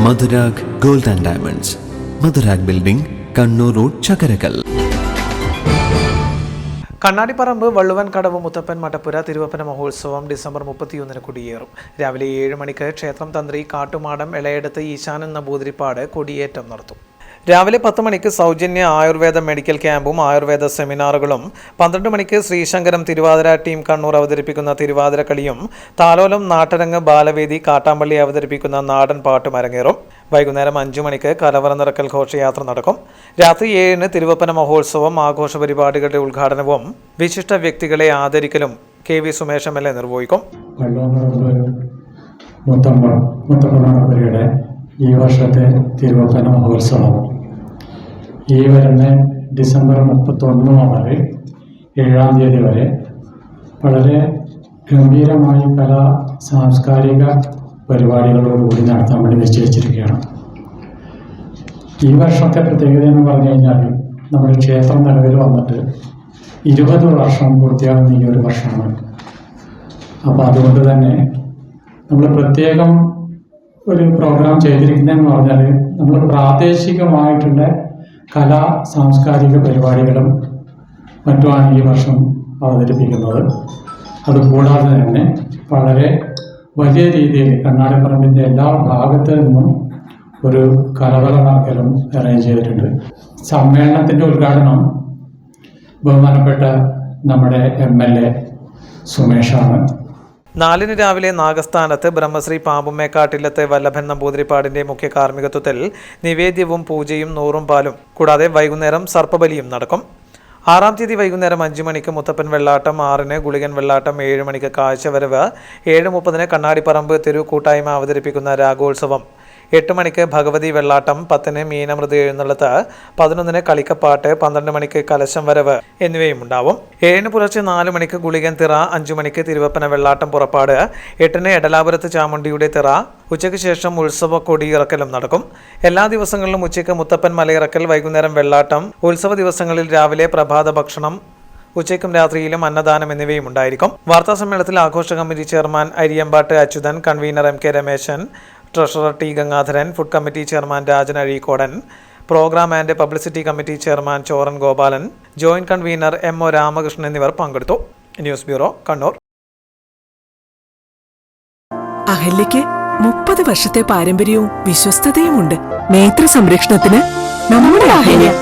Madhurag gold and diamonds, Madhurag building, Kannur road, Chakkarakal. Kannadiparamba Valluvankadavu Muthappan Madappura Thiruvappana മഹോത്സവം December 31 കൊടിയേറും. രാവിലെ 7 മണിക്ക് ക്ഷേത്രം തന്ത്രി കാട്ടുമാടം ഇളയടത്ത് ഈശാനൻ നമ്പൂതിരിപ്പാട് കൊടിയേറ്റം നടത്തും. രാവിലെ 10 മണിക്ക് സൗജന്യ ആയുർവേദ മെഡിക്കൽ ക്യാമ്പും ആയുർവേദ സെമിനാറുകളും, 12 മണിക്ക് ശ്രീശങ്കരം തിരുവാതിര ടീം കണ്ണൂർ അവതരിപ്പിക്കുന്ന തിരുവാതിര കളിയും, താലോലം നാട്ടരങ്ങ് ബാലവേദി കാട്ടാമ്പള്ളി അവതരിപ്പിക്കുന്ന നാടൻ പാട്ടും അരങ്ങേറും. വൈകുന്നേരം 5 മണിക്ക് കലവറ നിറക്കൽ ഘോഷയാത്ര നടക്കും. രാത്രി 7-ന് തിരുവപ്പന മഹോത്സവം ആഘോഷ പരിപാടികളുടെ ഉദ്ഘാടനവും വിശിഷ്ട വ്യക്തികളെ ആദരിക്കലും KV സുമേഷ് MLA നിർവഹിക്കും. ഈ വർഷത്തെ തിരുവപ്പന മഹോത്സവം ഈ വരുന്ന ഡിസംബർ 31 മുതൽ 7-ാം തീയതി വരെ വളരെ ഗംഭീരമായി കലാ സാംസ്കാരിക പരിപാടികളോടുകൂടി നടത്താൻ വേണ്ടി നിശ്ചയിച്ചിരിക്കുകയാണ്. ഈ വർഷത്തെ പ്രത്യേകത എന്ന് പറഞ്ഞു കഴിഞ്ഞാൽ നമ്മുടെ ക്ഷേത്രം നിലവിൽ വന്നിട്ട് 20 വർഷം പൂർത്തിയാകുന്ന ഈ ഒരു വർഷമാണ്. അപ്പോൾ അതുകൊണ്ട് തന്നെ നമ്മൾ പ്രത്യേകം ഒരു പ്രോഗ്രാം ചെയ്തിരിക്കുന്നതെന്ന് പറഞ്ഞാൽ നമ്മൾ പ്രാദേശികമായിട്ടുള്ള കലാ സാംസ്കാരിക പരിപാടികളും മറ്റുമാണ് ഈ വർഷം അവതരിപ്പിക്കുന്നത്. അതുകൂടാതെ തന്നെ വളരെ വലിയ രീതിയിൽ കണ്ണാടിപ്പറമ്പിൻ്റെ എല്ലാ ഭാഗത്തു നിന്നും ഒരു കലവറ നടക്കലും അറേഞ്ച് ചെയ്തിട്ടുണ്ട്. സമ്മേളനത്തിൻ്റെ ഉദ്ഘാടനം ബഹുമാനപ്പെട്ട നമ്മുടെ MLA സുമേഷാണ്. 4-ന് രാവിലെ നാഗസ്ഥാനത്ത് ബ്രഹ്മശ്രീ പാമ്പുമേക്കാട്ടിലത്തെ വല്ലഭൻ നമ്പൂതിരിപ്പാടിന്റെ മുഖ്യ കാർമ്മികത്വത്തിൽ നിവേദ്യവും പൂജയും 100 പാലും കൂടാതെ വൈകുന്നേരം സർപ്പബലിയും നടക്കും. 6-ാം തീയതി വൈകുന്നേരം 5 മണിക്ക് മുത്തപ്പൻ വെള്ളാട്ടം, 6-ന് ഗുളികൻ വെള്ളാട്ടം, 7 മണിക്ക് കാഴ്ചവരവ്, 7:30-ന് കണ്ണാടിപ്പറമ്പ് തെരു കൂട്ടായ്മ അവതരിപ്പിക്കുന്ന രാഗോത്സവം, 8 മണിക്ക് ഭഗവതി വെള്ളാട്ടം, 10-ന് മീനമൃത് എഴുന്നള്ളത്ത്, 11-ന് കളിക്കപ്പാട്ട്, 12 മണിക്ക് കലശം വരവ് എന്നിവയും ഉണ്ടാവും. 7-ന് പുലർച്ചെ 4 മണിക്ക് ഗുളികൻ തിറ, 5 മണിക്ക് തിരുവപ്പന വെള്ളാട്ടം പുറപ്പാട്, 8-ന് എടലാപുരത്ത് ചാമുണ്ടിയുടെ തിറ, ഉച്ചയ്ക്ക് ശേഷം ഉത്സവ കൊടിയിറക്കലും നടക്കും. എല്ലാ ദിവസങ്ങളിലും ഉച്ചയ്ക്ക് മുത്തപ്പൻ മലയിറക്കൽ, വൈകുന്നേരം വെള്ളാട്ടം, ഉത്സവ ദിവസങ്ങളിൽ രാവിലെ പ്രഭാത ഭക്ഷണം, ഉച്ചയ്ക്കും രാത്രിയിലും അന്നദാനം എന്നിവയും ഉണ്ടായിരിക്കും. വാർത്താ സമ്മേളനത്തിൽ ആഘോഷ committee chairman Ariyambat Achuthan, convenor MK Rameshan, treasurer T Gangadharan, food committee chairman Rajan Azhikodan, programme and publicity committee chairman Choran Gopalan, joint convenor MO Ramakrishnan എന്നിവർ പങ്കെടുത്തു. News bureau, Kannur. അഹല്യയ്ക്ക് 30 വർഷത്തെ പാരമ്പര്യവും വിശ്വസ്തതയുമുണ്ട്. നേത്ര സംരക്ഷണത്തിന് നമ്മുടെ അഹല്യ.